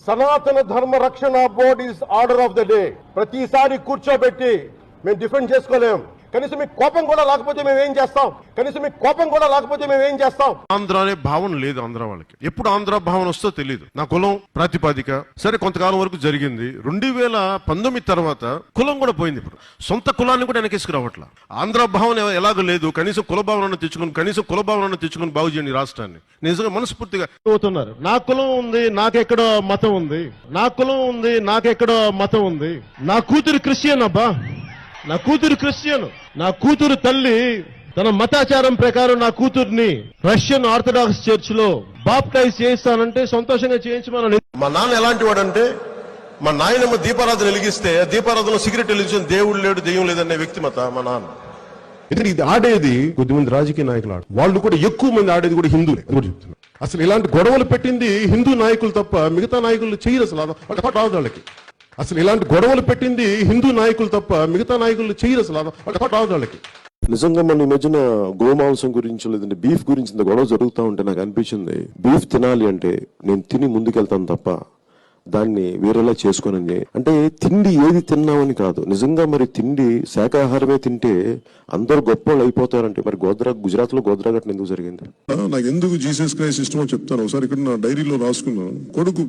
సనాతన ధర్మ రక్షణ board is order of the day. ప్రతిసారి కూర్చోబెట్టి మేము డిఫెండ్ చేసుకోలేం. కనీసం మీకు కోపం కూడా లేకపోతే మేము ఏం చేస్తాం? ఆంధ్ర అనే భావన లేదు ఆంధ్ర వాళ్ళకి. ఎప్పుడు ఆంధ్ర భావన వస్తుందో తెలియదు. నా కులం ప్రాతిపాదిక సరే కొంతకాలం వరకు జరిగింది. 2019 తర్వాత కులం కూడా పోయింది. ఇప్పుడు సొంత కులాన్ని కూడా వెనకేసుకురావట్ల. ఆంధ్ర భావన ఎలాగో లేదు. కనీసం కుల భావన తెచ్చుకుని బాగు చేయండి రాష్ట్రాన్ని. నిజంగా మనస్ఫూర్తిగా అవుతున్నారు. నా కులం ఉంది, నాకెక్కడో మతం ఉంది. నా కూతురు క్రిస్టియన్ అబ్బా, నా కూతురు తల్లి తన మతాచారం ప్రకారం నా కూతుర్ని రష్యన్ ఆర్థడాక్స్ చర్చ్ లో బాప్టైజ్ చేయిస్తానంటే సంతోషంగా చేయించమని. మా నాన్న ఎలాంటి వాడంటే, మా నాయనమ్మ దీపారాధన వెలిగిస్తే దీపారాధనలో సిగరెట్ వెలిగించిన దేవుడు లేడు దెయ్యం లేదనే వ్యక్తి మా నాన్న. ఇది ఆడేది కొద్దిమంది రాజకీయ నాయకులు వాళ్ళు కూడా ఎక్కువ మంది ఆడేది కూడా హిందువులే కూడా చెప్తున్నారు. అసలు ఇలాంటి గొడవలు పెట్టింది హిందూ నాయకులు తప్ప మిగతా నాయకులు చేయరు. వాళ్ళకి వాళ్ళకి నిజంగా మన ఈ మధ్యన గోమాంసం గురించి లేదంటే బీఫ్ గురించి ఇంత గొడవ జరుగుతూ ఉంటే నాకు అనిపించింది, బీఫ్ తినాలి అంటే నేను తిని ముందుకెళ్తాను తప్ప దాన్ని వేరేలా చేసుకోనని. అంటే తిండి ఏది తిన్నామని కాదు, నిజంగా మరి తిండి శాకాహారమే తింటే అందరూ గొప్ప వాళ్ళు అయిపోతారంటే మరి గుజరాత్ లో గోద్రా ఘటన ఎందుకు జరిగింది? నాకు ఎందుకు జీసస్ క్రైస్ట్ ఇష్టమో చెప్తాను. ఒకసారి ఇక్కడ నా డైరీలో రాసుకున్నాను. కొడుకు